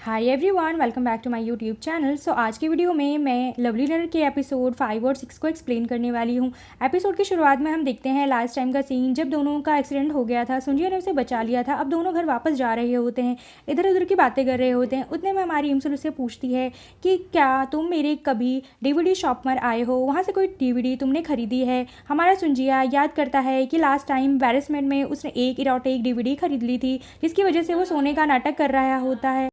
Hi everyone, welcome back to my YouTube channel. So आज की video में मैं लवली लर्नर के एपिसोड 5 और 6 को एक्सप्लेन करने वाली हूँ। एपिसोड की शुरुआत में हम देखते हैं लास्ट टाइम का सीन, जब दोनों का एक्सीडेंट हो गया था। सुंजिया ने उसे बचा लिया था। अब दोनों घर वापस जा रहे होते हैं, इधर उधर की बातें कर रहे होते हैं। उतने में हमारी इमसुल उससे पूछती है कि क्या तुम मेरे कभी DVD शॉप पर आए हो, वहाँ से कोई DVD तुमने खरीदी है। हमारा सुंजिया याद करता है कि लास्ट टाइम एम्बैरेसमेंट में उसने एक इरोटिक DVD खरीद ली थी, जिसकी वजह से वो सोने का नाटक कर रहा होता है।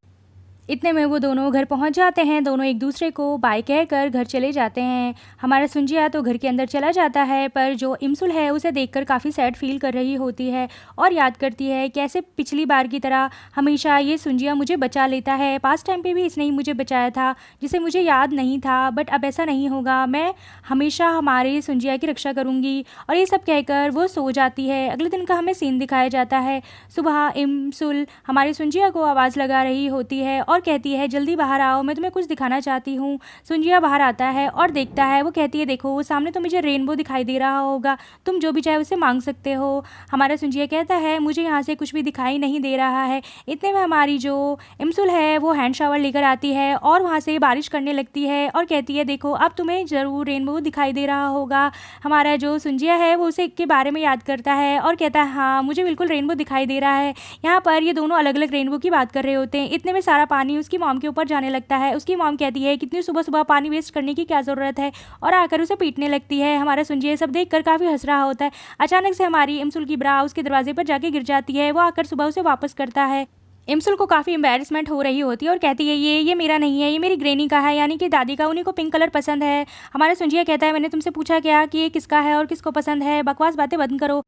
इतने में वो दोनों घर पहुंच जाते हैं। दोनों एक दूसरे को बाय कहकर घर चले जाते हैं। हमारा सुंजिया तो घर के अंदर चला जाता है, पर जो इमसुल है उसे देखकर काफ़ी सैड फील कर रही होती है और याद करती है कैसे पिछली बार की तरह हमेशा ये सुंजिया मुझे बचा लेता है। पास्ट टाइम पे भी इसने ही मुझे बचाया था, जिसे मुझे याद नहीं था, बट अब ऐसा नहीं होगा। मैं हमेशा हमारे सुंजिया की रक्षा करूँगी। और ये सब कहकर वो सो जाती है। अगले दिन का हमें सीन दिखाया जाता है। सुबह इमसुल हमारी सुंजिया को आवाज़ लगा रही होती है और कहती है जल्दी बाहर आओ, मैं तुम्हें कुछ दिखाना चाहती हूँ। सुंजिया बाहर आता है और देखता है। वो कहती है देखो सामने तो मुझे रेनबो दिखाई दे रहा होगा, तुम जो भी चाहे उसे मांग सकते हो। हमारा सुंजिया कहता है मुझे यहाँ से कुछ भी दिखाई नहीं दे रहा है। इतने में हमारी जो इमसुल है वो हैंड शावर लेकर आती है और वहाँ से बारिश करने लगती है और कहती है देखो अब तुम्हें ज़रूर रेनबो दिखाई दे रहा होगा। हमारा जो सुंजिया है वो उसे के बारे में याद करता है और कहता है हाँ मुझे बिल्कुल रेनबो दिखाई दे रहा है। यहाँ पर ये दोनों अलग अलग रेनबो की बात कर रहे होते हैं। इतने में सारा पानी उसकी मॉम के ऊपर जाने लगता है। उसकी मॉम कहती है कितनी सुबह सुबह पानी वेस्ट करने की क्या ज़रूरत है, और आकर उसे पीटने लगती है। हमारा सुंजिया सब देखकर काफ़ी हंस रहा होता है। अचानक से हमारी इमसुल की ब्रा उसके दरवाजे पर जाके गिर जाती है। वो आकर सुबह उसे वापस करता है। इमसुल को काफ़ी एम्बैरेसमेंट हो रही होती है और कहती है ये मेरा नहीं है, ये मेरी ग्रैनी का है, यानी कि दादी का। उन्हीं को पिंक कलर पसंद है। हमारा सुंजिया कहता है मैंने तुमसे पूछा क्या कि ये किसका है और किसको पसंद है, बकवास बातें बंद करो।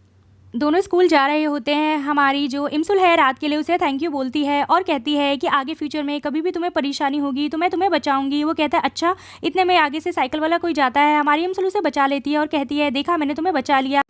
दोनों स्कूल जा रहे होते हैं। हमारी जो इमसुल है रात के लिए उसे थैंक यू बोलती है और कहती है कि आगे फ्यूचर में कभी भी तुम्हें परेशानी होगी तो मैं तुम्हें बचाऊंगी। वो कहता है अच्छा। इतने में आगे से साइकिल वाला कोई जाता है। हमारी इमसुल उसे बचा लेती है और कहती है देखा मैंने तुम्हें बचा लिया।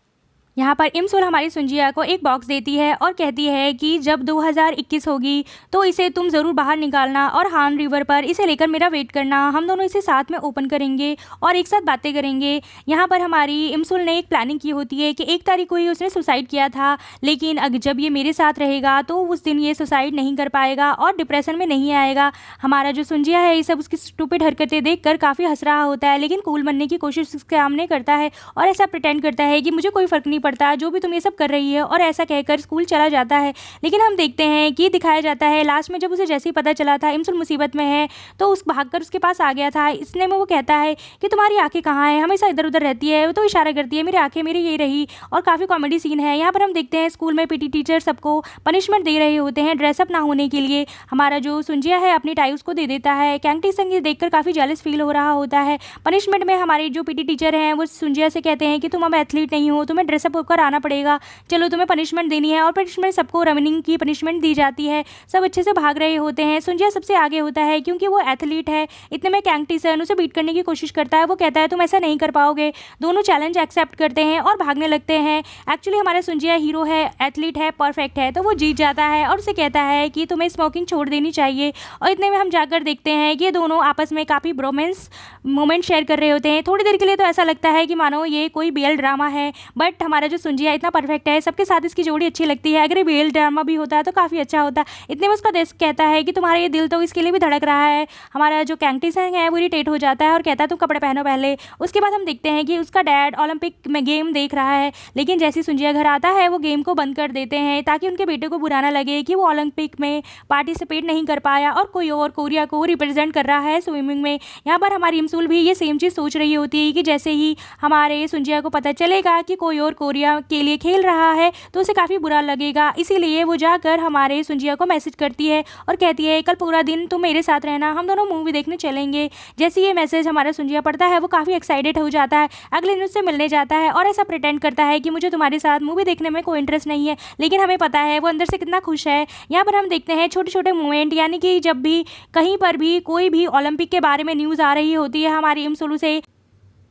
यहाँ पर इमसुल हमारी सुंजिया को एक बॉक्स देती है और कहती है कि जब 2021 होगी तो इसे तुम ज़रूर बाहर निकालना और हान रिवर पर इसे लेकर मेरा वेट करना। हम दोनों इसे साथ में ओपन करेंगे और एक साथ बातें करेंगे। यहाँ पर हमारी इमसुल ने एक प्लानिंग की होती है कि 1 तारीख को ही उसने सुसाइड किया था, लेकिन अगर जब ये मेरे साथ रहेगा तो उस दिन ये सुसाइड नहीं कर पाएगा और डिप्रेशन में नहीं आएगा। हमारा जो सुंजिया है ये सब उसकी स्टूपिड हरकतें देखकर काफ़ी हंस रहा होता है, लेकिन कूल बनने की कोशिश उसके सामने करता है और ऐसा प्रिटेंड करता है कि मुझे कोई फ़र्क नहीं पड़ता जो भी तुम ये सब कर रही है, और ऐसा कहकर स्कूल चला जाता है। लेकिन हम देखते हैं कि दिखाया जाता है लास्ट में जब उसे जैसे ही पता चला था इमसुल मुसीबत में है तो उस भागकर उसके पास आ गया था। इसने में वो कहता है कि तुम्हारी आंखें कहाँ हैं, हमेशा इधर उधर रहती है। वो तो इशारा करती है मेरी आंखें मेरी ये रही, और काफ़ी कॉमेडी सीन है। यहाँ पर हम देखते हैं स्कूल में PT टीचर सबको पनिशमेंट दे रहे होते हैं ड्रेसअप ना होने के लिए। हमारा जो सुंजिया है अपनी टाई उसको दे देता है। कैंटी संग ये देखकर काफ़ी जेलस फील हो रहा होता है। पनिशमेंट में हमारे जो PT टीचर हैं वो सुंजिया से कहते हैं कि तुम अब एथलीट नहीं हो, तुम्हें ड्रेसअप होकर आना पड़ेगा, चलो तुम्हें पनिशमेंट देनी है। और पनिशमेंट सबको रनिंग की पनिशमेंट दी जाती है। सब अच्छे से भाग रहे होते हैं। सुंजिया सबसे आगे होता है क्योंकि वो एथलीट है। इतने में कैंटी सन उसे बीट करने की कोशिश करता है। वो कहता है तुम ऐसा नहीं कर पाओगे। दोनों चैलेंज एक्सेप्ट करते हैं और भागने लगते हैं। एक्चुअली हमारा सुंजिया हीरो है, एथलीट है, परफेक्ट है, तो वो जीत जाता है और उसे कहता है कि तुम्हें स्मोकिंग छोड़ देनी चाहिए। और इतने में हम जाकर देखते हैं कि ये दोनों आपस में काफ़ी ब्रोमेंस मोमेंट शेयर कर रहे होते हैं। थोड़ी देर के लिए तो ऐसा लगता है कि मानो ये कोई BL ड्रामा है, बट हमारा जो सुंजिया इतना परफेक्ट है, सबके साथ इसकी जोड़ी अच्छी लगती है। अगर ये BL ड्रामा भी होता है तो काफ़ी अच्छा होता। इतने में उसका देश कहता है कि तुम्हारा ये दिल तो इसके लिए भी धड़क रहा है। हमारा जो कैंटी संग है वो इरिटेट हो जाता है और कहता है तुम कपड़े पहनो पहले। उसके बाद हम देखते हैं कि उसका डैड ओलंपिक में गेम देख रहा है, लेकिन जैसे सुंजिया घर आता है वो गेम को बंद कर देते हैं ताकि उनके बेटे को बुरा ना लगे कि वो ओलंपिक में पार्टिसिपेट नहीं कर पाया और कोई और कोरिया को रिप्रेजेंट कर रहा है स्विमिंग में। यहाँ पर हमारी इमसुल भी ये सेम चीज़ सोच रही होती है कि जैसे ही हमारे सुंजिया को पता चलेगा कि कोई और कोरिया के लिए खेल रहा है तो उसे काफ़ी बुरा लगेगा। इसीलिए वो जाकर हमारे सुंजिया को मैसेज करती है और कहती है कल पूरा दिन तुम मेरे साथ रहना, हम दोनों मूवी देखने चलेंगे। जैसे ये मैसेज हमारा सुंजिया पढ़ता है वो काफ़ी एक्साइटेड हो जाता है। अगले दिन उससे मिलने जाता है और ऐसा प्रिटेंड करता है कि मुझे तुम्हारे साथ मूवी देखने में कोई इंटरेस्ट नहीं है, लेकिन हमें पता है वो अंदर से कितना खुश है। यहाँ पर हम देखते हैं छोटे छोटे मोमेंट, यानी कि जब भी कहीं पर भी कोई भी ओलंपिक के बारे में न्यूज़ आ रही होती है हमारी इमसुल से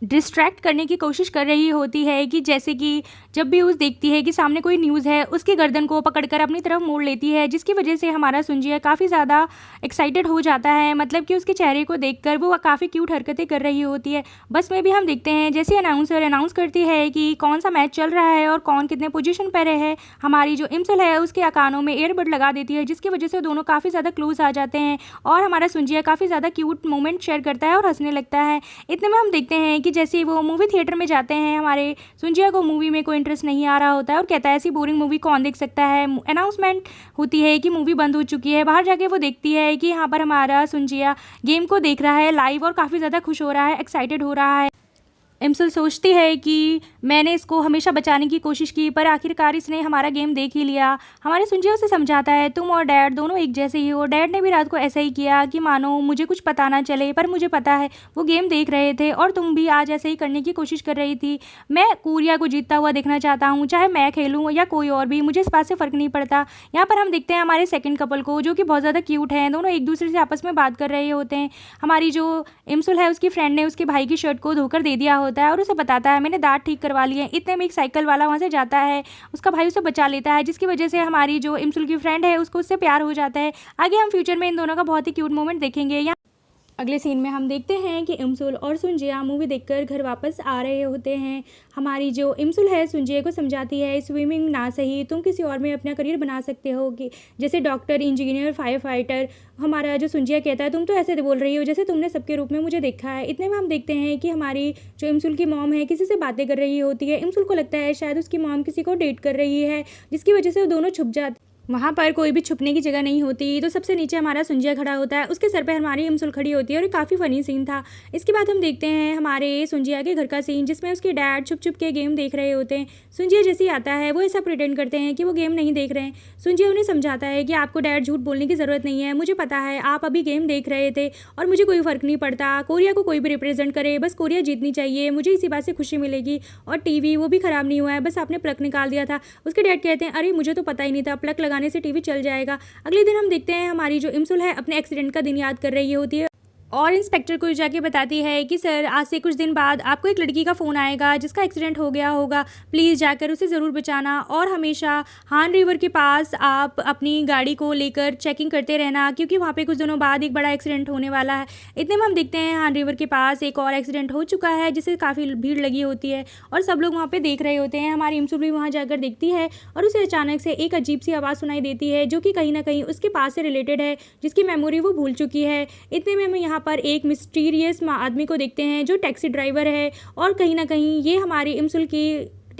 डिस्ट्रैक्ट करने की कोशिश कर रही होती है कि जैसे कि जब भी उस देखती है कि सामने कोई न्यूज़ है, उसकी गर्दन को पकड़कर अपनी तरफ मोड़ लेती है, जिसकी वजह से हमारा सुंजिया काफ़ी ज़्यादा एक्साइटेड हो जाता है। मतलब कि उसके चेहरे को देखकर वो काफ़ी क्यूट हरकतें कर रही होती है। बस में भी हम देखते हैं जैसे अनाउंसर अनाउंस करती है कि कौन सा मैच चल रहा है और कौन कितने पोजीशन पर है, हमारी जो इम्सल है उसके कानों में ईयरबड लगा देती है, जिसकी वजह से दोनों काफ़ी ज़्यादा क्लोज आ जाते हैं और हमारा सुंजिया काफ़ी ज़्यादा क्यूट मोमेंट शेयर करता है और हंसने लगता है। इतने में हम देखते हैं कि जैसे वो मूवी थिएटर में जाते हैं, हमारे सुंजिया को मूवी में कोई इंटरेस्ट नहीं आ रहा होता है और कहता है ऐसी बोरिंग मूवी कौन देख सकता है। अनाउंसमेंट होती है कि मूवी बंद हो चुकी है। बाहर जाके वो देखती है कि यहाँ पर हमारा सुंजिया गेम को देख रहा है लाइव और काफ़ी ज़्यादा खुश हो रहा है, एक्साइटेड हो रहा है। इम्सल सोचती है कि मैंने इसको हमेशा बचाने की कोशिश की पर आखिरकार इसने हमारा गेम देख ही लिया। हमारे सुंजिया उसे समझाता है तुम और डैड दोनों एक जैसे ही हो। डैड ने भी रात को ऐसा ही किया कि मानो मुझे कुछ पता ना चले, पर मुझे पता है वो गेम देख रहे थे और तुम भी आज ऐसे ही करने की कोशिश कर रही थी। मैं कोरिया को जीतता हुआ देखना चाहता हूँ, चाहे मैं खेलूँ या कोई और भी, मुझे इस बात से फ़र्क नहीं पड़ता। यहाँ पर हम देखते हैं हमारे सेकंड कपल को जो कि बहुत ज़्यादा क्यूट हैं। दोनों एक दूसरे से आपस में बात कर रहे होते हैं। हमारी जो इम्सल है उसकी फ्रेंड ने उसके भाई की शर्ट को धोकर दे दिया होता है और उसे बताता है मैंने दांत ठीक करवा लिए। इतने में एक साइकिल वाला वहाँ से जाता है, उसका भाई उसे बचा लेता है, जिसकी वजह से हमारी जो इम्सुल की फ्रेंड है उसको उससे प्यार हो जाता है। आगे हम फ्यूचर में इन दोनों का बहुत ही क्यूट मोमेंट देखेंगे। यहाँ अगले सीन में हम देखते हैं कि इम्सुल और सुंजिया मूवी देखकर घर वापस आ रहे होते हैं। हमारी जो इम्सुल है सुंजिया को समझाती है स्विमिंग ना सही तुम किसी और में अपना करियर बना सकते हो, कि जैसे डॉक्टर, इंजीनियर, फायर फाइटर। हमारा जो सुंजिया कहता है तुम तो ऐसे बोल रही हो जैसे तुमने सबके रूप में मुझे देखा है। इतने में हम देखते हैं कि हमारी जो इम्सुल की मॉम है किसी से बातें कर रही होती है। इम्सुल को लगता है शायद उसकी मॉम किसी को डेट कर रही है, जिसकी वजह से वो दोनों छुप जाते। वहाँ पर कोई भी छुपने की जगह नहीं होती, तो सबसे नीचे हमारा सुंजिया खड़ा होता है, उसके सर पे हमारी इम्सुल खड़ी होती है और ये काफ़ी फ़नी सीन था। इसके बाद हम देखते हैं हमारे सुंजिया के घर का सीन जिसमें उसके डैड छुप छुप के गेम देख रहे होते हैं। सुंजिया जैसे ही आता है वो ऐसा प्रिटेंड करते हैं कि वो गेम नहीं देख रहे हैं। सुंजिया उन्हें समझाता है कि आपको डैड झूठ बोलने की ज़रूरत नहीं है, मुझे पता है आप अभी गेम देख रहे थे और मुझे कोई फ़र्क नहीं पड़ता। कोरिया को कोई भी रिप्रेजेंट करे, बस कोरिया जीतनी चाहिए, मुझे इसी बात से खुशी मिलेगी। और टीवी वो भी ख़राब नहीं हुआ है, बस आपने प्लग निकाल दिया था। उसके डैड कहते हैं अरे मुझे तो पता ही नहीं था, प्लग लगाने से टीवी चल जाएगा। अगले दिन हम देखते हैं हमारी जो इम्सुल है अपने एक्सीडेंट का दिन याद कर रही होती है और इंस्पेक्टर को जाके बताती है कि सर आज से कुछ दिन बाद आपको एक लड़की का फ़ोन आएगा जिसका एक्सीडेंट हो गया होगा, प्लीज़ जाकर उसे ज़रूर बचाना और हमेशा हान रिवर के पास आप अपनी गाड़ी को लेकर चेकिंग करते रहना, क्योंकि वहाँ पे कुछ दिनों बाद एक बड़ा एक्सीडेंट होने वाला है। इतने में हम देखते हैं हान रिवर के पास एक और एक्सीडेंट हो चुका है जिससे काफ़ी भीड़ लगी होती है और सब लोग वहाँ पर देख रहे होते हैं। हमारी इम्सुल भी वहाँ जाकर देखती है और उसे अचानक से एक अजीब सी आवाज़ सुनाई देती है जो कि कहीं ना कहीं उसके पास से रिलेटेड है, जिसकी मेमोरी वो भूल चुकी है। इतने में हम यहाँ पर एक मिस्टीरियस आदमी को देखते हैं जो टैक्सी ड्राइवर है और कहीं ना कहीं ये हमारी इम्सुल की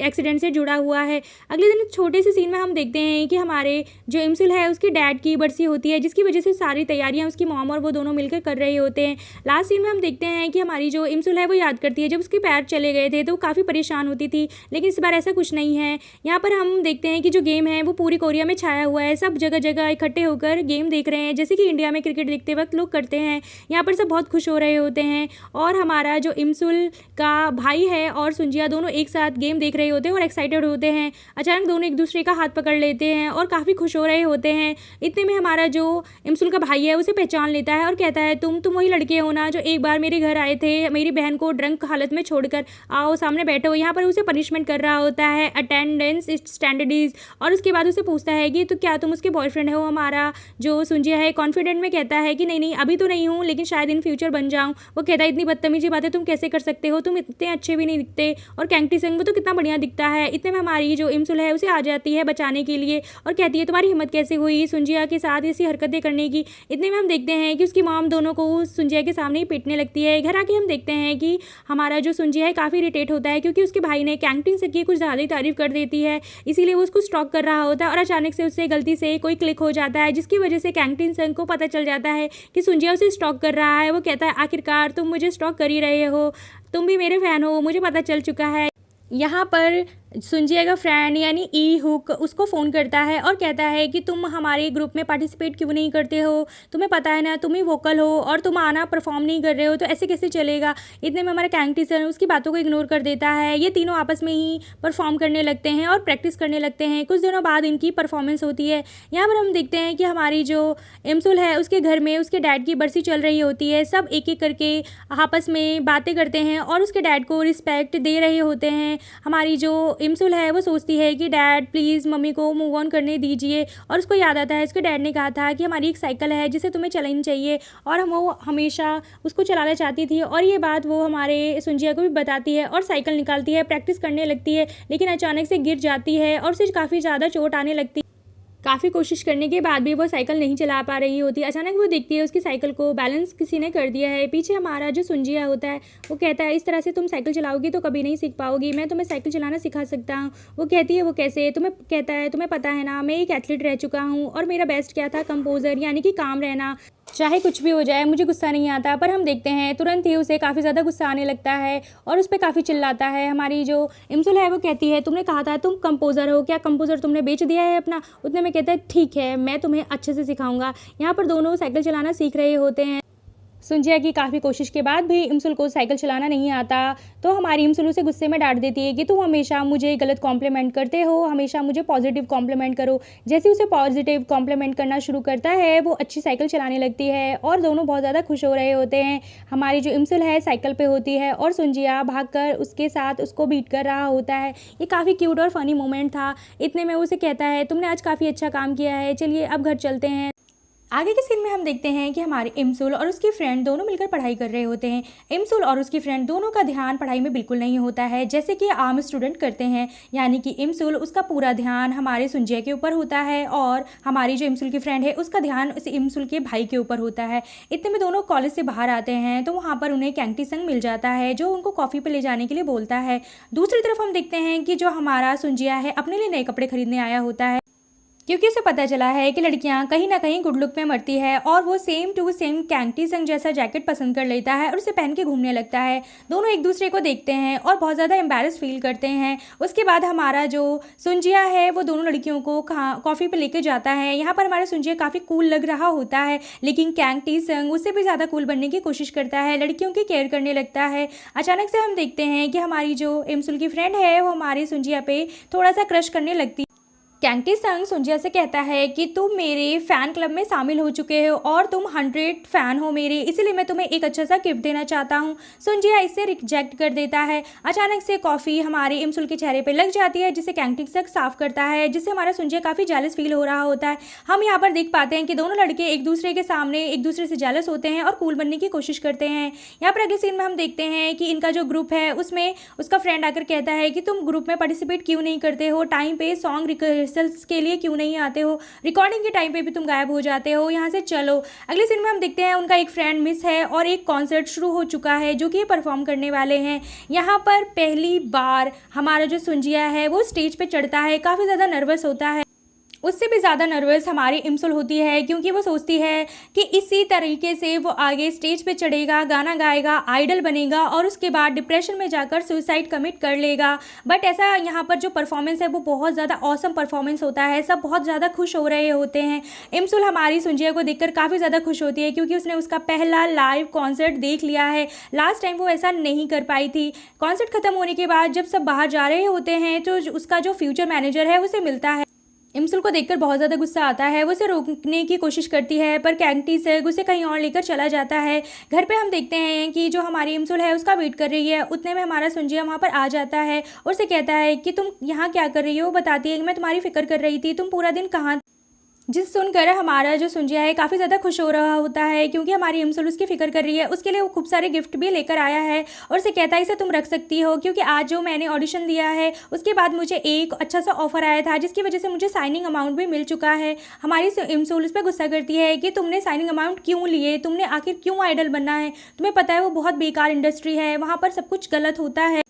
एक्सीडेंट से जुड़ा हुआ है। अगले दिन छोटे से सीन में हम देखते हैं कि हमारे जो इम्सुल है उसकी डैड की बरसी होती है, जिसकी वजह से सारी तैयारियां उसकी मॉम और वो दोनों मिलकर कर रहे होते हैं। लास्ट सीन में हम देखते हैं कि हमारी जो इम्सुल है वो याद करती है जब उसके पैर चले गए थे तो वो काफ़ी परेशान होती थी, लेकिन इस बार ऐसा कुछ नहीं है। यहाँ पर हम देखते हैं कि जो गेम है वो पूरी कोरिया में छाया हुआ है, सब जगह जगह इकट्ठे होकर गेम देख रहे हैं, जैसे कि इंडिया में क्रिकेट देखते वक्त लोग करते हैं। यहाँ पर सब बहुत खुश हो रहे होते हैं और हमारा जो इम्सुल का भाई है और सुंजिया दोनों एक साथ गेम देख रहे होते हैं और एक्साइटेड होते हैं। अचानक दोनों एक दूसरे का हाथ पकड़ लेते हैं और काफ़ी खुश हो रहे होते हैं। इतने में हमारा जो इम्सुल का भाई है उसे पहचान लेता है और कहता है तुम वही लड़के हो ना जो एक बार मेरे घर आए थे मेरी बहन को ड्रंक हालत में छोड़कर, आओ सामने बैठो। यहाँ पर उसे पनिशमेंट कर रहा होता है अटेंडेंस स्टैंडर्डीज और उसके बाद उसे पूछता है कि तो क्या तुम उसके बॉयफ्रेंड हो। हमारा जो सुंजिया है कॉन्फिडेंट में कहता है कि नहीं नहीं अभी तो नहीं हूँ, लेकिन शायद इन फ्यूचर बन जाऊँ। वो कहता है इतनी बदतमीजी बातें तुम कैसे कर सकते हो, तुम इतने अच्छे भी नहीं दिखते और कैंगटी सिंह वो तो कितना बढ़िया दिखता है। इतने में हमारी जो इम्सुल है उसे आ जाती है बचाने के लिए और कहती है तुम्हारी हिम्मत कैसे हुई सुंजिया के साथ ऐसी हरकतें करने की। इतने में हम देखते हैं कि उसकी मॉम दोनों को सुंजिया के सामने ही पीटने लगती है। घर आके हम देखते हैं कि हमारा जो सुंजिया है काफ़ी इरिटेट होता है क्योंकि उसके भाई ने कैंगटिंग से की कुछ ज़्यादा ही तारीफ कर देती है, इसीलिए वो उसको स्टॉक कर रहा होता है और अचानक से उससे गलती से कोई क्लिक हो जाता है, जिसकी वजह से कैंगटिंग संघ को पता चल जाता है कि सुंजिया उसे स्टॉक कर रहा है। वो कहता है आखिरकार तुम मुझे स्टॉक कर ही रहे हो, तुम भी मेरे फ़ैन हो, मुझे पता चल चुका है। यहाँ पर सुंजिया का फ्रेंड यानी ई हुक उसको फ़ोन करता है और कहता है कि तुम हमारे ग्रुप में पार्टिसिपेट क्यों नहीं करते हो, तुम्हें पता है ना तुम ही वोकल हो और तुम आना परफॉर्म नहीं कर रहे हो, तो ऐसे कैसे चलेगा। इतने में हमारा कैंग टीचर उसकी बातों को इग्नोर कर देता है। ये तीनों आपस में ही परफॉर्म करने लगते हैं और प्रैक्टिस करने लगते हैं। कुछ दिनों बाद इनकी परफॉर्मेंस होती है। यहाँ पर हम देखते हैं कि हमारी जो इमसुल है उसके घर में उसके डैड की बरसी चल रही होती है। सब एक एक करके आपस में बातें करते हैं और उसके डैड को रिस्पेक्ट दे रहे होते हैं। हमारी जो इमसुल है वो सोचती है कि डैड प्लीज़ मम्मी को मूव ऑन करने दीजिए, और उसको याद आता है उसके डैड ने कहा था कि हमारी एक साइकिल है जिसे तुम्हें चलानी चाहिए, और वो हमेशा उसको चलाना चाहती थी। और ये बात वो हमारे सुंजिया को भी बताती है और साइकिल निकालती है, प्रैक्टिस करने लगती है, लेकिन अचानक से गिर जाती है और उसे काफ़ी ज़्यादा चोट आने लगती है। काफ़ी कोशिश करने के बाद भी वो साइकिल नहीं चला पा रही होती। अचानक वो देखती है उसकी साइकिल को बैलेंस किसी ने कर दिया है। पीछे हमारा जो सुंजिया होता है वो कहता है इस तरह से तुम साइकिल चलाओगी तो कभी नहीं सीख पाओगी, मैं तुम्हें साइकिल चलाना सिखा सकता हूँ। वो कहती है वो कैसे, तुम्हें कहता है तुम्हें पता है ना मैं एक एथलीट रह चुका हूँ और मेरा बेस्ट क्या था, कंपोज़र यानी कि काम रहना, चाहे कुछ भी हो जाए मुझे गुस्सा नहीं आता। पर हम देखते हैं तुरंत ही उसे काफ़ी ज़्यादा गुस्सा आने लगता है और उस पर काफ़ी चिल्लाता है। हमारी जो इमसुल है वो कहती है तुमने कहा था तुम कंपोज़र हो, क्या कंपोज़र तुमने बेच दिया है अपना। उतने में कहता है ठीक है मैं तुम्हें अच्छे से सिखाऊंगा। यहाँ पर दोनों साइकिल चलाना सीख रहे होते हैं। सुंजिया की काफ़ी कोशिश के बाद भी इमसुल को साइकिल चलाना नहीं आता, तो हमारी इमसुल उसे गुस्से में डांट देती है कि तुम हमेशा मुझे गलत कॉम्प्लीमेंट करते हो, हमेशा मुझे पॉजिटिव कॉम्प्लीमेंट करो। जैसे उसे पॉजिटिव कॉम्प्लीमेंट करना शुरू करता है वो अच्छी साइकिल चलाने लगती है और दोनों बहुत ज़्यादा खुश हो रहे होते हैं। हमारी जो इमसुल है साइकिल पे होती है और सुंजिया भागकर उसके साथ उसको बीट कर रहा होता है। ये काफ़ी क्यूट और फनी मोमेंट था। इतने में उसे कहता है तुमने आज काफ़ी अच्छा काम किया है, चलिए अब घर चलते हैं। आगे के सीन में हम देखते हैं कि हमारे इमसुल और उसकी फ्रेंड दोनों मिलकर पढ़ाई कर रहे होते हैं। इमसुल और उसकी फ्रेंड दोनों का ध्यान पढ़ाई में बिल्कुल नहीं होता है जैसे कि आम स्टूडेंट करते हैं, यानी कि इमसुल उसका पूरा ध्यान हमारे सुंजिया के ऊपर होता है और हमारी जो इमसुल की फ्रेंड है उसका ध्यान उस इमसुल के भाई के ऊपर होता है। इतने में दोनों कॉलेज से बाहर आते हैं तो वहाँ पर उन्हें कैंटी संग मिल जाता है जो उनको कॉफ़ी पे ले जाने के लिए बोलता है। दूसरी तरफ हम देखते हैं कि जो हमारा सुंजिया है अपने लिए नए कपड़े खरीदने आया होता है, क्योंकि उसे पता चला है कि लड़कियां कहीं ना कहीं गुड लुक में मरती है, और वो सेम टू सेम कैंटी संग जैसा जैकेट पसंद कर लेता है और उसे पहन के घूमने लगता है। दोनों एक दूसरे को देखते हैं और बहुत ज़्यादा एम्बैरस फील करते हैं। उसके बाद हमारा जो सुंजिया है वो दोनों लड़कियों को कॉफ़ी पे लेके जाता है। यहाँ पर हमारा सुंजिया काफ़ी कूल लग रहा होता है, लेकिन कैंटी संग उससे भी ज़्यादा कूल बनने की कोशिश करता है, लड़कियों की केयर करने लगता है। अचानक से हम देखते हैं कि हमारी जो इमसुल की फ्रेंड है वो हमारी सुंजिया पे थोड़ा सा क्रश करने लगती है। कैंटी संग सुंजिया से कहता है कि तुम मेरे फ़ैन क्लब में शामिल हो चुके हो और तुम 100 फ़ैन हो मेरे, इसलिए मैं तुम्हें एक अच्छा सा गिफ्ट देना चाहता हूँ। सुंजिया इसे रिजेक्ट कर देता है। अचानक से कॉफ़ी हमारे इमसुल के चेहरे पे लग जाती है जिसे कैंटी संग साफ करता है, जिससे हमारा सुंजिया काफ़ी जेलस फील हो रहा होता है। हम यहाँ पर देख पाते हैं कि दोनों लड़के एक दूसरे के सामने एक दूसरे से जेलस होते हैं और कूल बनने की कोशिश करते हैं। यहाँ पर अगले सीन में हम देखते हैं कि इनका जो ग्रुप है उसमें उसका फ्रेंड आकर कहता है कि तुम ग्रुप में पार्टिसिपेट क्यों नहीं करते हो, टाइम पे सॉन्ग रिहर्सल्स के लिए क्यों नहीं आते हो, रिकॉर्डिंग के टाइम पे भी तुम गायब हो जाते हो, यहाँ से चलो। अगले सीन में हम देखते हैं उनका एक फ्रेंड मिस है और एक कॉन्सर्ट शुरू हो चुका है जो कि ये परफॉर्म करने वाले हैं। यहाँ पर पहली बार हमारा जो सुंजिया है वो स्टेज पे चढ़ता है, काफ़ी ज़्यादा नर्वस होता है। उससे भी ज़्यादा नर्वस हमारी इमसुल होती है क्योंकि वो सोचती है कि इसी तरीके से वो आगे स्टेज पे चढ़ेगा, गाना गाएगा, आइडल बनेगा और उसके बाद डिप्रेशन में जाकर सुसाइड कमिट कर लेगा। बट ऐसा यहाँ पर जो परफॉर्मेंस है वो बहुत ज़्यादा ऑसम परफॉर्मेंस होता है, सब बहुत ज़्यादा खुश हो रहे होते हैं। इमसुल हमारी सुंजिया को देखकर काफ़ी ज़्यादा खुश होती है क्योंकि उसने उसका पहला लाइव कॉन्सर्ट देख लिया है। लास्ट टाइम वो ऐसा नहीं कर पाई थी। कॉन्सर्ट खत्म होने के बाद जब सब बाहर जा रहे होते हैं तो उसका जो फ्यूचर मैनेजर है उसे मिलता है। इमसुल को देखकर बहुत ज़्यादा गुस्सा आता है, वो उसे रोकने की कोशिश करती है पर कैंटी से उसे कहीं और लेकर चला जाता है। घर पे हम देखते हैं कि जो हमारी इमसुल है उसका वेट कर रही है। उतने में हमारा सुंजिया वहाँ पर आ जाता है और उसे कहता है कि तुम यहाँ क्या कर रही हो। वो बताती है कि मैं तुम्हारी फिक्र कर रही थी, तुम पूरा दिन कहाँ। जिस सुनकर हमारा जो सुंजिया है काफ़ी ज़्यादा खुश हो रहा होता है क्योंकि हमारी इमसुल उसकी फ़िक्र कर रही है। उसके लिए वो खूब सारे गिफ्ट भी लेकर आया है और उसे कहता है इसे तुम रख सकती हो क्योंकि आज जो मैंने ऑडिशन दिया है उसके बाद मुझे एक अच्छा सा ऑफर आया था जिसकी वजह से मुझे साइनिंग अमाउंट भी मिल चुका है। हमारी इमसुल उस पर गुस्सा करती है कि तुमने साइनिंग अमाउंट क्यों लिए, तुमने आखिर क्यों आइडल बनना है, तुम्हें पता है वो बहुत बेकार इंडस्ट्री है, वहाँ पर सब कुछ गलत होता है।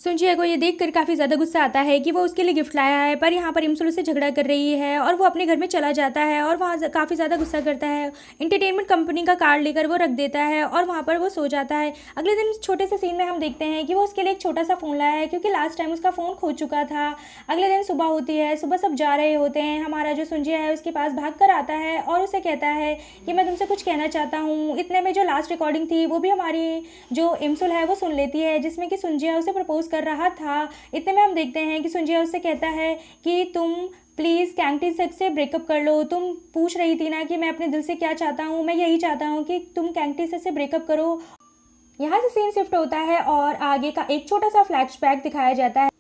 सुंजिया को ये देखकर काफ़ी ज़्यादा गुस्सा आता है कि वो उसके लिए गिफ्ट लाया है, पर यहाँ पर इमसुल से झगड़ा कर रही है और वो अपने घर में चला जाता है और वहाँ काफ़ी ज़्यादा गुस्सा करता है। एंटरटेनमेंट कंपनी का कार्ड लेकर वो रख देता है और वहाँ पर वो सो जाता है। अगले दिन छोटे से सीन में हम देखते हैं कि वो उसके लिए एक छोटा सा फ़ोन लाया है, क्योंकि लास्ट टाइम उसका फ़ोन खो चुका था। अगले दिन सुबह होती है, सुबह सब जा रहे होते हैं। हमारा जो सुंजिया है उसके पास भाग कर आता है और उसे कहता है कि मैं तुमसे कुछ कहना चाहता हूँ। इतने में जो लास्ट रिकॉर्डिंग थी वो भी हमारी जो इमसुल है वो सुन लेती है, जिसमें कि सुंजिया उसे प्रपोज कर रहा था। इतने में हम देखते हैं कि सुंजिया उससे कहता है कि तुम प्लीज़ कैंगटी सेक से ब्रेकअप कर लो। तुम पूछ रही थी ना कि मैं अपने दिल से क्या चाहता हूँ, मैं यही चाहता हूँ कि तुम कैंगटी सेक से ब्रेकअप करो। यहाँ से सीन शिफ्ट होता है और आगे का एक छोटा सा फ्लैशबैक दिखाया जाता है,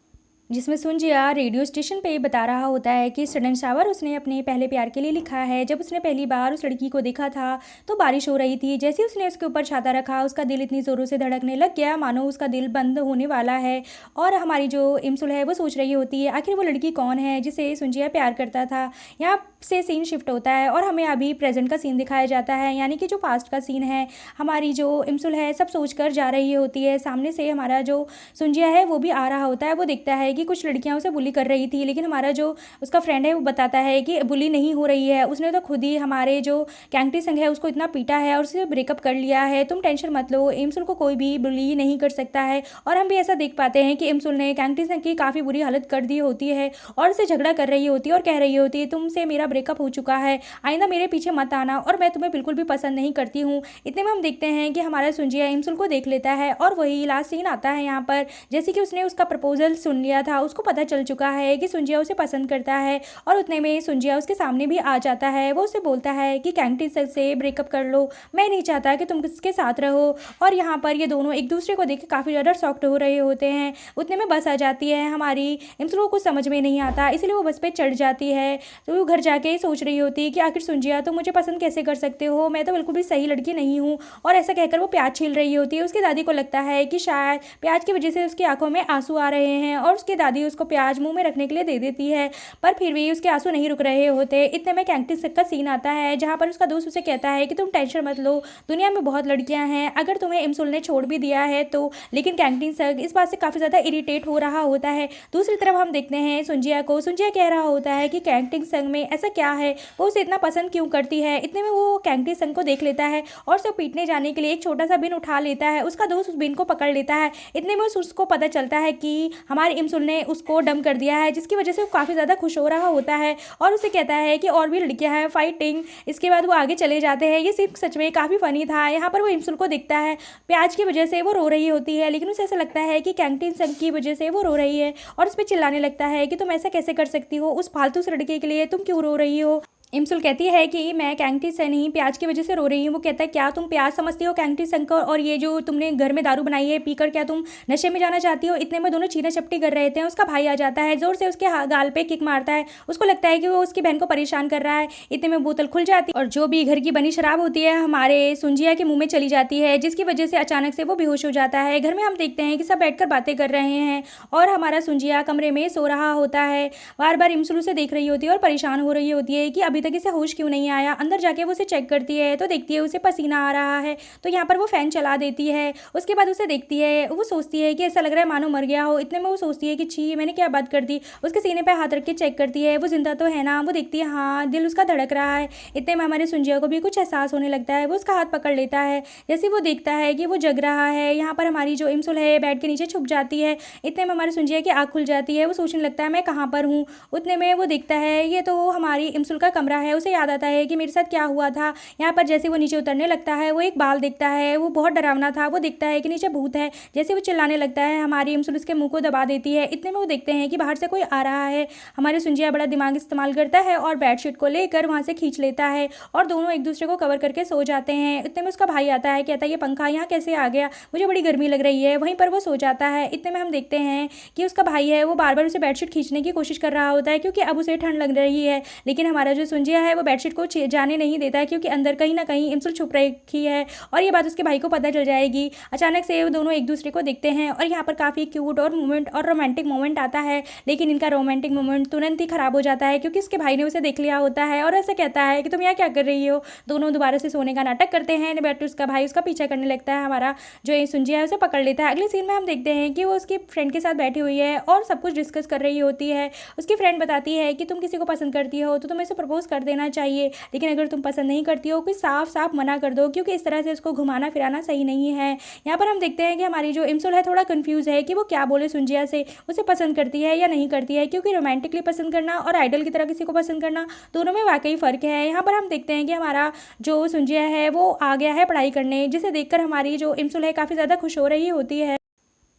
जिसमें सुंजिया रेडियो स्टेशन पे बता रहा होता है कि सडन शावर उसने अपने पहले प्यार के लिए लिखा है। जब उसने पहली बार उस लड़की को देखा था तो बारिश हो रही थी। जैसे उसने उसके ऊपर छाता रखा, उसका दिल इतनी ज़ोरों से धड़कने लग गया मानो उसका दिल बंद होने वाला है। और हमारी जो इमसुल है वो सोच रही होती है आखिर वो लड़की कौन है जिसे सुंजिया प्यार करता था। यहाँ से सीन शिफ्ट होता है और हमें अभी प्रेजेंट का सीन दिखाया जाता है, यानी कि जो पास्ट का सीन है। हमारी जो इमसुल है सब सोच कर जा रही होती है। सामने से हमारा जो सुंजिया है वो भी आ रहा होता है। वो देखता है कि कुछ लड़कियां उसे बुली कर रही थी, लेकिन हमारा जो उसका फ्रेंड है वो बताता है कि बुली नहीं हो रही है, उसने तो खुद ही हमारे जो कैंगटी संग है उसको इतना पीटा है और उससे ब्रेकअप कर लिया है। तुम टेंशन मत लो, इमसुल को कोई भी बुली नहीं कर सकता है। और हम भी ऐसा देख पाते हैं कि इमसुल ने कैंगटी संग की काफ़ी बुरी हालत कर दी होती है और उससे झगड़ा कर रही होती है और कह रही होती है तुमसे मेरा ब्रेकअप हो चुका है, आइंदा मेरे पीछे मत आना और मैं तुम्हें बिल्कुल भी पसंद नहीं करती हूँ। इतने में हम देखते हैं कि हमारा सुंजिया इमसुल को देख लेता है और वही लास्ट सीन आता है यहाँ पर। जैसे कि उसने उसका प्रपोजल सुन लिया था, उसको पता चल चुका है कि सुंजिया उसे पसंद करता है और उतने में सुंजिया उसके सामने भी आ जाता है। वो उसे बोलता है कि कैंगटी से ब्रेकअप कर लो, मैं नहीं चाहता कि तुम इसके साथ रहो। और यहाँ पर ये दोनों एक दूसरे को देख के काफ़ी ज़्यादा शॉक्ड हो रहे होते हैं। उतने में बस आ जाती है। हमारी इमसुल को कुछ समझ में नहीं आता, इसलिए वो बस पे चढ़ जाती है। तो वो घर जाके सोच रही होती है कि आखिर सुंजिया तुम मुझे पसंद कैसे कर सकते हो, मैं तो बिल्कुल भी सही लड़की नहीं हूँ। और ऐसा कहकर वो प्याज छील रही होती है। उसकी दादी को लगता है कि शायद प्याज की वजह से उसकी आंखों में आंसू आ रहे हैं और उसकी दादी उसको प्याज मुंह में रखने के लिए दे देती है, पर फिर भी उसके आंसू नहीं रुक रहे होते। इतने में कैंगटी सेक का सीन आता है, जहाँ पर उसका दोस्त उसे कहता है कि तुम टेंशन मत लो, दुनिया में बहुत लड़कियां हैं, अगर तुम्हें इमसुल ने छोड़ भी दिया है तो। लेकिन कैंगटी सेक इस बात से काफ़ी ज़्यादा इरिटेट हो रहा होता है। दूसरी तरफ हम देखते हैं सुंजिया को। सुंजिया कह रहा होता है कि कैंगटी सेक में ऐसा क्या है, वो उसे इतना पसंद क्यों करती है। इतने में वो कैंगटी सेक को देख लेता है और उसे पीटने जाने के लिए एक छोटा सा बिन उठा लेता है। उसका दोस्त उस बिन को पकड़ लेता है। इतने में उसको पता चलता है कि हमारी इमसुल ने उसको डम कर दिया है, जिसकी वजह से वो काफ़ी ज़्यादा खुश हो रहा होता है और उसे कहता है कि और भी लड़कियां हैं फाइटिंग। इसके बाद वो आगे चले जाते हैं। ये सीन सच में काफ़ी फ़नी था। यहाँ पर वो इमसुल को देखता है, प्याज की वजह से वो रो रही होती है, लेकिन उसे ऐसा लगता है कि कैंगटी सेक की वजह से वो रो रही है और उस पर चिल्लाने लगता है कि तुम ऐसा कैसे कर सकती हो, उस फालतू से लड़के के लिए तुम क्यों रो रही हो। इमसुल कहती है कि मैं कैंगटी से नहीं प्याज की वजह से रो रही हूँ। वो कहता है क्या तुम प्याज समझती हो कैंगटी सेक को, और ये जो तुमने घर में दारू बनाई है पीकर क्या तुम नशे में जाना चाहती हो। इतने में दोनों छीना चपटी कर रहे थे। उसका भाई आ जाता है, जोर से उसके गाल पे किक मारता है। उसको लगता है कि वो उसकी बहन को परेशान कर रहा है। इतने में बोतल खुल जाती है और जो भी घर की बनी शराब होती है हमारे सुंजिया के मुंह में चली जाती है, जिसकी वजह से अचानक से वो बेहोश हो जाता है। घर में हम देखते हैं कि सब बैठकर बातें कर रहे हैं और हमारा सुंजिया कमरे में सो रहा होता है। बार बार इमसुल उसे देख रही होती है और परेशान हो रही होती है कि अभी तक इसे होश क्यों नहीं आया। अंदर जाके वो उसे चेक करती है तो देखती है उसे पसीना आ रहा है, तो यहाँ पर वो फैन चला देती है। उसके बाद उसे देखती है, वो सोचती है कि ऐसा लग रहा है मानो मर गया हो। इतने में वो सोचती है कि छी मैंने क्या बात कर दी। उसके सीने पे हाथ रख के चेक करती है वो जिंदा तो है ना। वो देखती है हाँ दिल उसका धड़क रहा है। इतने में हमारे सुंजिया को भी कुछ एहसास होने लगता है। वो उसका हाथ पकड़ लेता है। जैसे वो देखता है कि वो जग रहा है, यहाँ पर हमारी जो इमसुल है बेड के नीचे छुप जाती है। इतने में हमारे सुंजिया की आँख खुल जाती है। वो सोचने लगता है मैं कहाँ पर हूँ। उतने में वो देखता है ये तो हमारी इमसुल का कमरा है। उसे याद आता है कि मेरे साथ क्या हुआ था। यहाँ पर जैसे वो नीचे उतरने लगता है वो एक बाल देखता है, वो बहुत डरावना था। वो देखता है कि नीचे भूत है। जैसे वो चिल्लाने लगता है हमारी इमसुल उसके मुंह को दबा देती है। इतने में वो देखते हैं कि बाहर से कोई आ रहा है। हमारे सुंजिया बड़ा दिमाग इस्तेमाल करता है और बेडशीट को लेकर वहाँ से खींच लेता है और दोनों एक दूसरे को कवर करके सो जाते हैं। इतने में उसका भाई आता है, कहता है ये पंखा यहाँ कैसे आ गया, मुझे बड़ी गर्मी लग रही है। वहीं पर वो सो जाता है। इतने में हम देखते हैं कि उसका भाई है वो बार बार उसे बेडशीट खींचने की कोशिश कर रहा होता है क्योंकि अब उसे ठंड लग रही है। लेकिन हमारा जो सुंजिया है वो बेडशीट को जाने नहीं देता है, क्योंकि अंदर कहीं ना कहीं इमसुल छुप रखी है और ये बात उसके भाई को पता चल जाएगी। अचानक से वो दोनों एक दूसरे को देखते हैं और यहाँ पर काफ़ी क्यूट और मोमेंट और रोमांटिक मोमेंट आता है, लेकिन इनका रोमांटिक मोमेंट तुरंत ही खराब हो जाता है, क्योंकि उसके भाई ने उसे देख लिया होता है और ऐसा कहता है कि तुम यहाँ क्या कर रही हो। दोनों दोबारा से सोने का नाटक करते हैं, बट उसका भाई उसका पीछा करने लगता है, हमारा जो ये सुंजिया है उसे पकड़ लेता है। अगले सीन में हम देखते हैं कि वो उसकी फ्रेंड के साथ बैठी हुई है और सब कुछ डिस्कस कर रही होती है। उसकी फ्रेंड बताती है कि तुम किसी को पसंद करती हो तो तुम्हें इसे प्रपोज कर देना चाहिए, लेकिन अगर तुम पसंद नहीं करती हो कोई साफ साफ मना कर दो, क्योंकि इस तरह से उसको घुमाना फिराना सही नहीं है। यहाँ पर हम देखते हैं कि हमारी जो इमसुल है थोड़ा कंफ्यूज है कि वो क्या बोले सुंजिया से, उसे पसंद करती है या नहीं करती है, क्योंकि रोमांटिकली पसंद करना और आइडल की तरह किसी को पसंद करना दोनों में वाकई फ़र्क है। यहाँ पर हम देखते हैं कि हमारा जो सुंजिया है वो आ गया है पढ़ाई करने, जिसे देखकर हमारी जो इमसुल है काफ़ी ज़्यादा खुश हो रही होती है।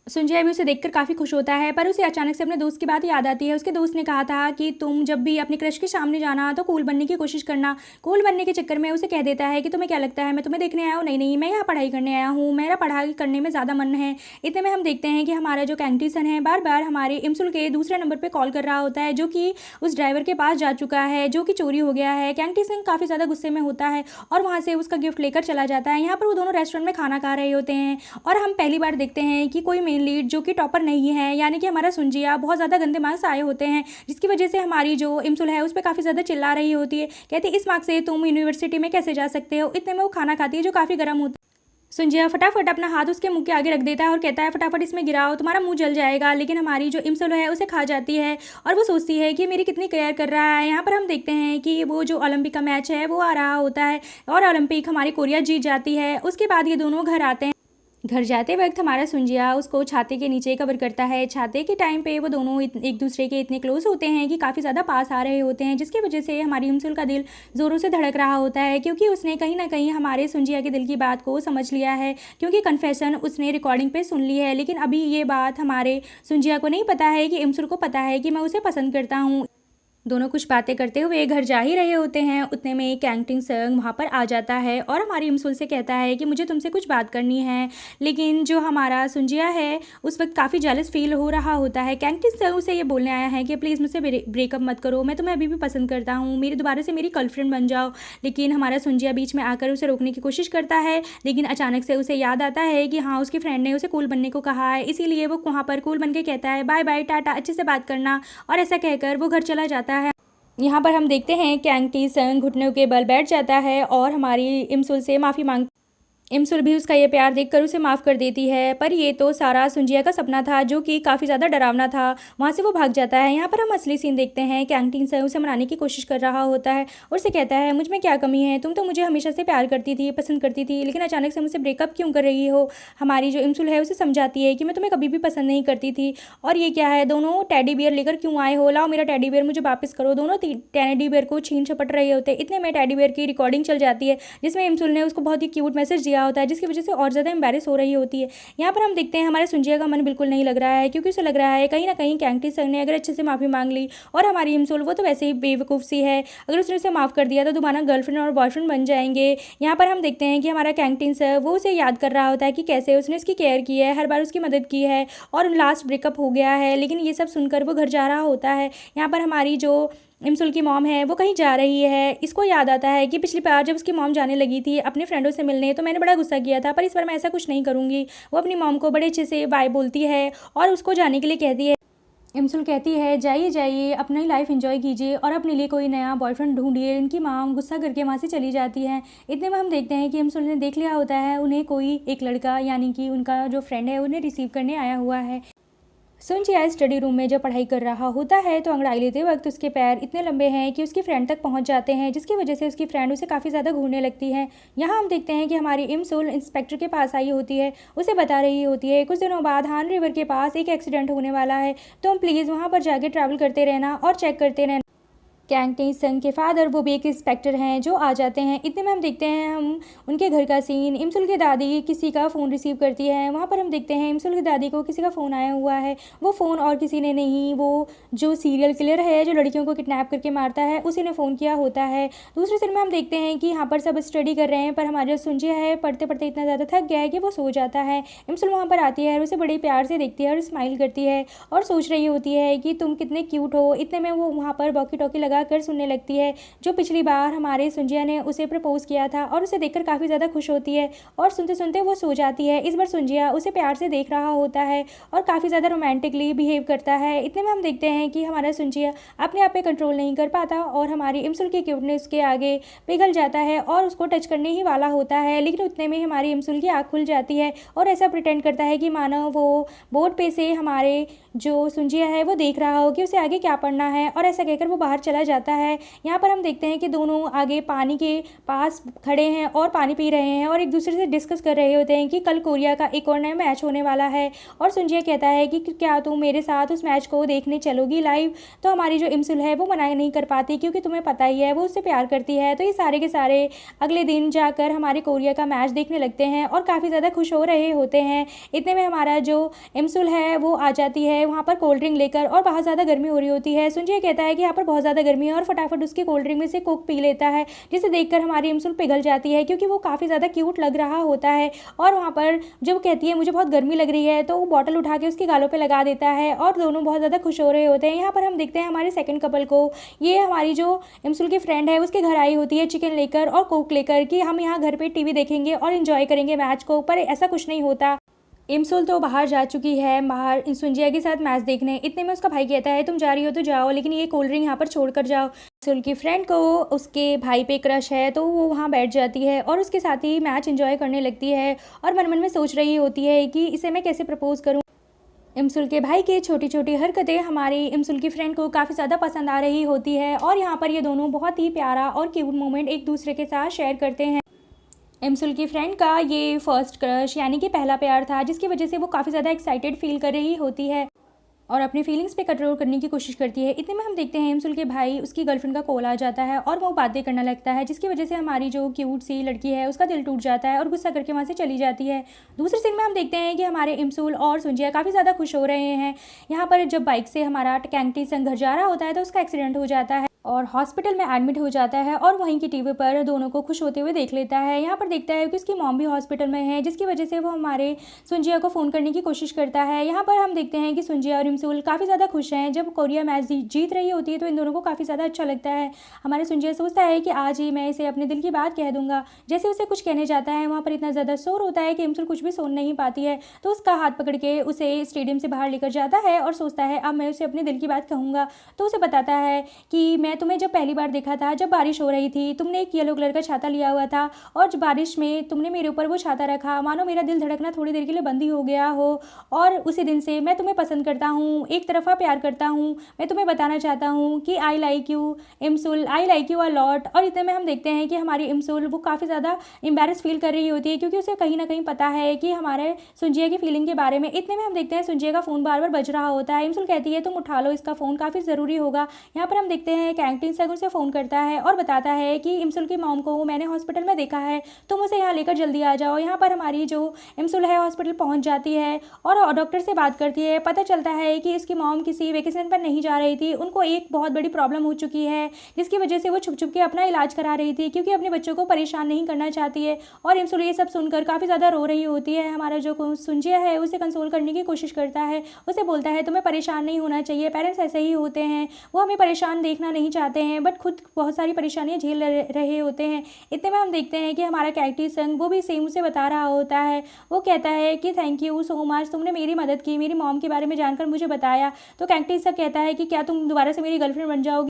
सुंजिया भी उसे देखकर काफ़ी खुश होता है, पर उसे अचानक से अपने दोस्त की बात याद आती है। उसके दोस्त ने कहा था कि तुम जब भी अपने क्रश के सामने जाना तो कूल बनने की कोशिश करना। कूल बनने के चक्कर में उसे कह देता है कि तुम्हें क्या लगता है मैं तुम्हें देखने आया हूँ? नहीं नहीं, मैं यहाँ पढ़ाई करने आया हूँ, मेरा पढ़ाई करने में ज़्यादा मन है। इतने में हम देखते हैं कि हमारा जो कैंटीसन है बार बार हमारे इमसुल के दूसरे नंबर पर कॉल कर रहा होता है, जो कि उस ड्राइवर के पास जा चुका है जो कि चोरी हो गया है। कैंटीसन काफ़ी ज़्यादा गुस्से में होता है और वहाँ से उसका गिफ्ट लेकर चला जाता है। यहाँ पर वो दोनों रेस्टोरेंट में खाना खा रहे होते हैं और हम पहली बार देखते हैं कि कोई मेन लीड जो कि पर नहीं है, यानी कि हमारा सुंजिया बहुत ज़्यादा गंदे मार्क्स आए होते हैं, जिसकी वजह से हमारी जो इमसुल है उस पर काफ़ी ज़्यादा चिल्ला रही होती है। कहती है इस मार्क्स से तुम यूनिवर्सिटी में कैसे जा सकते हो। इतने में वो खाना खाती है जो काफ़ी गर्म होता है। सुंजिया फटाफट अपना हाथ उसके मुंह के आगे रख देता है और कहता है फटाफट इसमें गिराओ तुम्हारा मुंह जल जाएगा, लेकिन हमारी जो इमसुल है उसे खा जाती है और वो सोचती है कि मेरी कितनी केयर कर रहा है। यहाँ पर हम देखते हैं कि वो जो ओलंपिक का मैच है वो आ रहा होता है और ओलंपिक हमारी कोरिया जीत जाती है। उसके बाद ये दोनों घर आते हैं। घर जाते वक्त हमारा सुंजिया उसको छाते के नीचे कवर करता है। छाते के टाइम पे वो दोनों एक दूसरे के इतने क्लोज होते हैं कि काफ़ी ज़्यादा पास आ रहे होते हैं, जिसकी वजह से हमारी इमसुल का दिल ज़ोरों से धड़क रहा होता है, क्योंकि उसने कहीं ना कहीं हमारे सुंजिया के दिल की बात को समझ लिया है, क्योंकि कन्फेशन उसने रिकॉर्डिंग पे सुन ली है। लेकिन अभी ये बात हमारे सुंजिया को नहीं पता है कि इमसुल को पता है कि मैं उसे पसंद करता हूँ। दोनों कुछ बातें करते हुए घर जा ही रहे होते हैं, उतने में एक कैंटीन संग वहाँ पर आ जाता है और हमारी इमसुल से कहता है कि मुझे तुमसे कुछ बात करनी है। लेकिन जो हमारा सुंजिया है उस वक्त काफ़ी जेलस फील हो रहा होता है। कैंटीन संग उसे ये बोलने आया है कि प्लीज़ मुझसे ब्रेकअप मत करो, मैं तुम्हें अभी भी पसंद करता हूँ, मेरी दोबारा से मेरी गर्लफ्रेंड बन जाओ। लेकिन हमारा सुंजिया बीच में आकर उसे रोकने की कोशिश करता है, लेकिन अचानक से उसे याद आता है कि हाँ उसकी फ्रेंड ने उसे कूल बनने को कहा है, इसीलिए वो वहाँ पर कूल बन के कहता है बाय बाय टाटा, अच्छे से बात करना, और ऐसा कहकर वो घर चला जाता है। यहाँ पर हम देखते हैं कि कैंटी संग घुटनों के बल बैठ जाता है और हमारी इमसुल से माफ़ी मांग इमसुल भी उसका ये प्यार देखकर उसे माफ़ कर देती है, पर ये तो सारा सुंजिया का सपना था जो कि काफ़ी ज़्यादा डरावना था। वहाँ से वो भाग जाता है। यहाँ पर हम असली सीन देखते हैं। कैंटीन से उसे मनाने की कोशिश कर रहा होता है और उसे कहता है मुझ में क्या कमी है, तुम तो मुझे हमेशा से प्यार करती थी, पसंद करती थी, लेकिन अचानक से मुझसे ब्रेकअप क्यों कर रही हो। हमारी जो इमसुल है उसे समझाती है कि मैं तुम्हें कभी भी पसंद नहीं करती थी, और ये क्या है, दोनों टेडी बियर लेकर क्यों आए हो, लाओ मेरा टेडी बियर मुझे वापस करो। दोनों टेडी बियर को छीन छपट रहे होते हैं। इतने में टेडी बियर की रिकॉर्डिंग चल जाती है जिसमें इमसुल ने उसको बहुत ही क्यूट मैसेज दिया होता है, जिसकी वजह से और ज़्यादा एम्बैरेस हो रही होती है। यहाँ पर हम देखते हैं हमारे सुंजिया का मन बिल्कुल नहीं लग रहा है, क्योंकि उसे लग रहा है कहीं ना कहीं कैंटी सर ने अगर अच्छे से माफ़ी मांग ली, और हमारी इमसुल वो तो वैसे ही बेवकूफ़ सी है, अगर उसने उसे माफ़ कर दिया तो दोबारा गर्लफ्रेंड और बॉयफ्रेंड बन जाएंगे। यहाँ पर हम देखते हैं कि हमारा कैंटीन सर वो उसे याद कर रहा होता है कि कैसे उसने उसकी केयर की है, हर बार उसकी मदद की है, और लास्ट ब्रेकअप हो गया है। लेकिन ये सब सुनकर वो घर जा रहा होता है। यहाँ पर हमारी जो इमसुल की मॉम है वो कहीं जा रही है। इसको याद आता है कि पिछली बार जब उसकी मॉम जाने लगी थी अपने फ्रेंडों से मिलने तो मैंने बड़ा गुस्सा किया था, पर इस बार मैं ऐसा कुछ नहीं करूँगी। वो अपनी मॉम को बड़े अच्छे से बाय बोलती है और उसको जाने के लिए कहती है। इमसुल कहती है जाइए जाइए, अपनी लाइफ एंजॉय कीजिए और अपने लिए कोई नया बॉयफ्रेंड ढूंढिए। इनकी माँ गुस्सा करके वहाँ से चली जाती है। इतने में हम देखते हैं कि इमसुल ने देख लिया होता है उन्हें कोई एक लड़का, यानी कि उनका जो फ्रेंड है, उन्हें रिसीव करने आया हुआ है। सुंजिया स्टडी रूम में जब पढ़ाई कर रहा होता है तो अंगड़ाई लेते वक्त उसके पैर इतने लंबे हैं कि उसकी फ्रेंड तक पहुंच जाते हैं, जिसकी वजह से उसकी फ्रेंड उसे काफ़ी ज़्यादा घूरने लगती है। यहाँ हम देखते हैं कि हमारी इमसुल इंस्पेक्टर के पास आई होती है, उसे बता रही होती है कुछ दिनों बाद हान रिवर के पास एक एक्सीडेंट होने वाला है, तुम प्लीज़ वहाँ पर जाके ट्रैवल करते रहना और चेक करते रहना। कैंटी संग के फादर वो भी एक इंस्पेक्टर हैं जो आ जाते हैं। इतने में हम देखते हैं हम उनके घर का सीन। इमसुल की दादी किसी का फ़ोन रिसीव करती है। वहाँ पर हम देखते हैं इमसुल की दादी को किसी का फ़ोन आया हुआ है। वो फ़ोन और किसी ने नहीं, वो जो सीरियल किलर है जो लड़कियों को किडनैप करके मारता है उसी ने फ़ोन किया होता है। दूसरे सीन में हम देखते हैं कि यहाँ पर सब स्टडी कर रहे हैं, पर हमारा जो सुंजिया है पढ़ते पढ़ते इतना ज़्यादा थक गया है कि वो सो जाता है। इमसुल वहाँ पर आती है और उसे बड़े प्यार से देखती है और स्माइल करती है और सोच रही होती है कि तुम कितने क्यूट हो। इतने में वो वहाँ पर वॉकी टॉकी लगाकर सुनने लगती है। जो पिछली बार हमारे सुंजिया ने उसे प्रपोज़ किया था और उसे देखकर काफ़ी ज़्यादा खुश होती है और सुनते सुनते वो सो जाती है। इस बार सुंजिया उसे प्यार से देख रहा होता है और काफ़ी ज़्यादा रोमांटिकली बिहेव करता है। इतने में हम देखते हैं कि हमारा सुंजिया अपने आप पे कंट्रोल नहीं कर पाता और हमारी इमसुल की क्यूटनेस के आगे पिघल जाता है और उसको टच करने ही वाला होता है। लेकिन उतने में हमारी इमसुल की आँख खुल जाती है और ऐसा प्रिटेंड करता है कि मानो वो बोर्ड पे से हमारे जो सुंजिया है वो देख रहा हो कि उसे आगे क्या पढ़ना है, और ऐसा कहकर वो बाहर चला जाता है। यहाँ पर हम देखते हैं कि दोनों आगे पानी के पास खड़े हैं और पानी पी रहे हैं और एक दूसरे से डिस्कस कर रहे होते हैं कि कल कोरिया का एक और नया मैच होने वाला है। और सुंजिया कहता है कि क्या तुम मेरे साथ उस मैच को देखने चलोगी लाइव। तो हमारी जो इमसुल है वो मना नहीं कर पाती क्योंकि तुम्हें पता ही है वो उससे प्यार करती है। तो ये सारे के सारे अगले दिन जाकर हमारे कोरिया का मैच देखने लगते हैं और काफ़ी ज़्यादा खुश हो रहे होते हैं। इतने में हमारा जो इमसुल है वो आ जाती है वहाँ पर कोल्ड ड्रिंक लेकर, और बहुत ज़्यादा गर्मी हो रही होती है। सुंजिया कहता है कि यहाँ पर बहुत ज़्यादा गर्मी है और फटाफट उसकी कोल्ड ड्रिंक में से कोक पी लेता है, जिसे देखकर हमारी इमसुल पिघल जाती है क्योंकि वो काफ़ी ज़्यादा क्यूट लग रहा होता है। और वहाँ पर जब कहती है मुझे बहुत गर्मी लग रही है तो वो बॉटल उठा के उसके गालों पे लगा देता है और दोनों बहुत ज़्यादा खुश हो रहे होते हैं। यहाँ पर हम देखते हैं हमारे सेकंड कपल को। ये हमारी जो इमसुल की फ्रेंड है उसके घर आई होती है चिकन लेकर और कोक लेकर कि हम यहाँ घर पे टीवी देखेंगे और एंजॉय करेंगे मैच को, पर ऐसा कुछ नहीं होता। इमसुल तो बाहर जा चुकी है बाहर सुंजिया के साथ मैच देखने। इतने में उसका भाई कहता है तुम जा रही हो तो जाओ, लेकिन ये कोल्ड ड्रिंक यहाँ पर छोड़ कर जाओ। इमसुल की फ्रेंड को उसके भाई पे क्रश है तो वो वहाँ बैठ जाती है और उसके साथ ही मैच एंजॉय करने लगती है और मन मन में सोच रही होती है कि इसे मैं कैसे प्रपोज करूँ। इमसुल के भाई की छोटी छोटी हरकतें हमारी इमसुल की फ्रेंड को काफ़ी ज़्यादा पसंद आ रही होती है और यहाँ पर ये दोनों बहुत ही प्यारा और क्यूट मोमेंट एक दूसरे के साथ शेयर करते हैं। इमसुल की फ्रेंड का ये फर्स्ट क्रश यानी कि पहला प्यार था, जिसकी वजह से वो काफ़ी ज़्यादा एक्साइटेड फील कर रही होती है और अपनी फीलिंग्स पे कंट्रोल करने की कोशिश करती है। इतने में हम देखते हैं इमसुल के भाई उसकी गर्लफ्रेंड का कॉल आ जाता है और वो बातें करने लगता है, जिसकी वजह से हमारी जो क्यूट सी लड़की है उसका दिल टूट जाता है और गुस्सा करके वहाँ से चली जाती है। दूसरे सीन में हम देखते हैं कि हमारे इमसुल और सुंजिया काफ़ी ज़्यादा खुश हो रहे हैं। यहाँ पर जब बाइक से हमारा कैंगटी संग घर जा रहा होता है तो उसका एक्सीडेंट हो जाता है और हॉस्पिटल में एडमिट हो जाता है और वहीं की टीवी पर दोनों को खुश होते हुए देख लेता है। यहाँ पर देखता है कि उसकी मॉम भी हॉस्पिटल में है, जिसकी वजह से वो हमारे सुंजिया को फ़ोन करने की कोशिश करता है। यहाँ पर हम देखते हैं कि सुंजिया और इमसुल काफ़ी ज़्यादा खुश हैं। जब कोरिया मैच जीत रही होती है तो इन दोनों को काफ़ी ज़्यादा अच्छा लगता है। हमारे सुंजिया सोचता है कि आज ही मैं इसे अपने दिल की बात कह दूंगा। जैसे उसे कुछ कहने जाता है वहाँ पर इतना ज़्यादा शोर होता है कि इमसुल कुछ भी सुन नहीं पाती है, तो उसका हाथ पकड़ के उसे स्टेडियम से बाहर लेकर जाता है और सोचता है अब मैं उसे अपने दिल की बात कहूँगा। तो उसे बताता है कि मैं तुम्हें जब पहली बार देखा था जब बारिश हो रही थी, तुमने एक येलो कलर का छाता लिया हुआ था और जब बारिश में तुमने मेरे ऊपर वो छाता रखा मानो मेरा दिल धड़कना थोड़ी देर के लिए बंद ही हो गया हो, और उसी दिन से मैं तुम्हें पसंद करता हूँ, एक तरफा प्यार करता हूँ। मैं तुम्हें बताना चाहता हूँ कि I like you Imsul, I like you a lot. और इतने में हम देखते हैं कि हमारी इमसुल वो काफ़ी ज़्यादा एम्बैरेस फील कर रही होती है क्योंकि उसे कहीं ना कहीं पता है कि हमारे सुंजिया की फीलिंग के बारे में। इतने में हम देखते हैं सुंजिया का फ़ोन बार बार बज रहा होता है। इमसुल कहती है तुम उठा लो इसका फ़ोन, काफ़ी ज़रूरी होगा। यहाँ पर हम देखते हैं कैंटीन से उसे फ़ोन करता है और बताता है कि इमसुल की मॉम को मैंने हॉस्पिटल में देखा है, तुम उसे यहाँ लेकर जल्दी आ जाओ। यहाँ पर हमारी जो इमसुल है हॉस्पिटल पहुँच जाती है और डॉक्टर से बात करती है। पता चलता है कि इसकी मॉम किसी वेकेशन पर नहीं जा रही थी, उनको एक बहुत बड़ी प्रॉब्लम हो चुकी है जिसकी वजह से वो छुप छुप के अपना इलाज करा रही थी क्योंकि अपने बच्चों को परेशान नहीं करना चाहती है। और इमसुल ये सब सुनकर काफ़ी ज़्यादा रो रही होती है। हमारा जो सुंजिया है उसे कंसोल करने की कोशिश करता है, उसे बोलता है तुम्हें परेशान नहीं होना चाहिए, पेरेंट्स ऐसे ही होते हैं, वो हमें परेशान देखना नहीं चाहते हैं बट खुद बहुत सारी परेशानियाँ झेल रहे होते हैं। इतने में हम देखते हैं कि हमारा कैक्टी संग वो भी सेम उसे बता रहा होता है। वो कहता है कि थैंक यू सो मच, तुमने मेरी मदद की, मेरी मॉम के बारे में जानकर मुझे बताया। तो कैक्टी संग कहता है कि क्या तुम दोबारा से मेरी गर्लफ्रेंड बन जाओगी।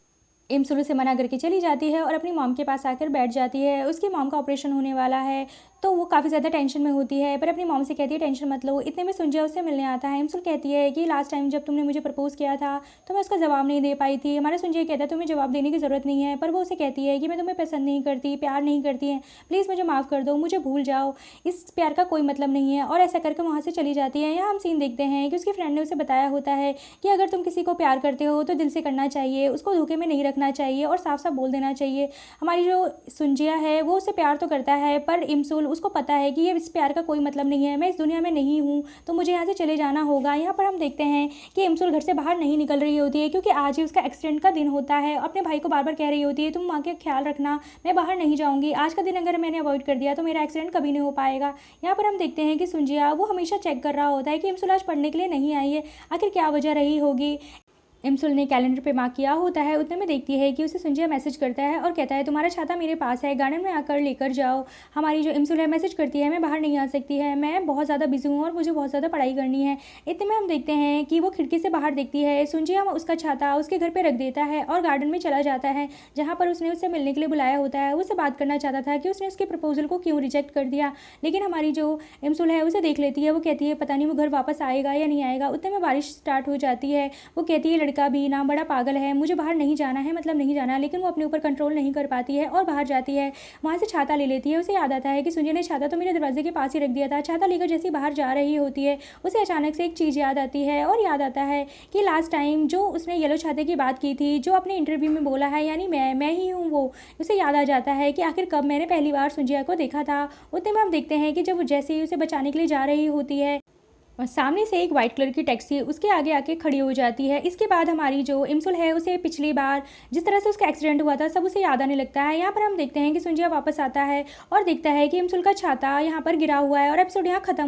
इमसुल से मना करके चली जाती है और अपनी मॉम के पास आकर बैठ जाती है। उसकी मॉम का ऑपरेशन होने वाला है तो वो काफ़ी ज़्यादा टेंशन में होती है पर अपनी मॉम से कहती है टेंशन मत लो। इतने में सुंजिया उससे मिलने आता है। इमसुल कहती है कि लास्ट टाइम जब तुमने मुझे प्रपोज़ किया था तो मैं उसका जवाब नहीं दे पाई थी। हमारा सुंजिया कहता है तुम्हें जवाब देने की ज़रूरत नहीं है, पर वो उसे कहती है कि मैं तुम्हें पसंद नहीं करती, प्यार नहीं करती है, प्लीज़ मुझे माफ़ कर दो, मुझे भूल जाओ, इस प्यार का कोई मतलब नहीं है। और ऐसा करके वहाँ से चली जाती है। यहाँ हम सीन देखते हैं कि उसकी फ्रेंड ने उसे बताया होता है कि अगर तुम किसी को प्यार करते हो तो दिल से करना चाहिए, उसको धोखे में नहीं रखना चाहिए और साफ साफ बोल देना चाहिए। हमारी जो सुंजिया है वो उससे प्यार तो करता है पर इमसुल उसको पता है कि इस प्यार का कोई मतलब नहीं है, मैं इस दुनिया में नहीं हूँ तो मुझे यहाँ से चले जाना होगा। यहाँ पर हम देखते हैं कि इमसुल घर से बाहर नहीं निकल रही होती है क्योंकि आज ही उसका एक्सीडेंट का दिन होता है। अपने भाई को बार बार कह रही होती है तुम माँ का ख्याल रखना, मैं बाहर नहीं जाऊँगी, आज का दिन अगर मैंने अवॉइड कर दिया तो मेरा एक्सीडेंट कभी नहीं हो पाएगा। यहाँ पर हम देखते हैं कि सुंजिया वो हमेशा चेक कर रहा होता है कि इमसुल आज पढ़ने के लिए नहीं आई है, आखिर क्या वजह रही होगी। इमसुल ने कैलेंडर पे मार्क किया होता है। उतने में देखती है कि उसे सुंजिया मैसेज करता है और कहता है तुम्हारा छाता मेरे पास है, गार्डन में आकर लेकर जाओ। हमारी जो इमसुल है मैसेज करती है मैं बाहर नहीं आ सकती है, मैं बहुत ज़्यादा बिजी हूँ और मुझे बहुत ज़्यादा पढ़ाई करनी है। इतने में हम देखते हैं कि वो खिड़की से बाहर देखती है, सुंजिया उसका छाता उसके घर पर रख देता है और गार्डन में चला जाता है जहाँ पर उसने उससे मिलने के लिए बुलाया होता है। उससे बात करना चाहता था कि उसने उसके प्रपोजल को क्यों रिजेक्ट कर दिया, लेकिन हमारी जो इमसुल है उसे देख लेती है। वो कहती है पता नहीं वो घर वापस आएगा या नहीं आएगा। उतने में बारिश स्टार्ट हो जाती है। वो कहती है लड़का भी ना बड़ा पागल है, मुझे बाहर नहीं जाना है मतलब नहीं जाना, लेकिन वो अपने ऊपर कंट्रोल नहीं कर पाती है और बाहर जाती है। वहाँ से छाता ले लेती है। उसे याद आता है कि सुंजिया ने छाता तो मेरे दरवाजे के पास ही रख दिया था। छाता लेकर जैसी बाहर जा रही होती है उसे अचानक से एक चीज़ याद आती है और याद आता है कि लास्ट टाइम जो उसने येलो छाते की बात की थी, जो अपने इंटरव्यू में बोला है, यानी मैं ही हूँ वो। उसे याद आ जाता है कि आखिर कब मैंने पहली बार सुंजिया को देखा था। उतने में हम देखते हैं कि जब वो जैसे ही उसे बचाने के लिए जा रही होती है और सामने से एक वाइट कलर की टैक्सी उसके आगे आके खड़ी हो जाती है। इसके बाद हमारी जो इमसुल है उसे पिछली बार जिस तरह से उसका एक्सीडेंट हुआ था सब उसे याद आने लगता है। यहाँ पर हम देखते हैं कि सुंजिया वापस आता है और देखता है कि इमसुल का छाता यहाँ पर गिरा हुआ है और एपिसोड यहाँ खत्म।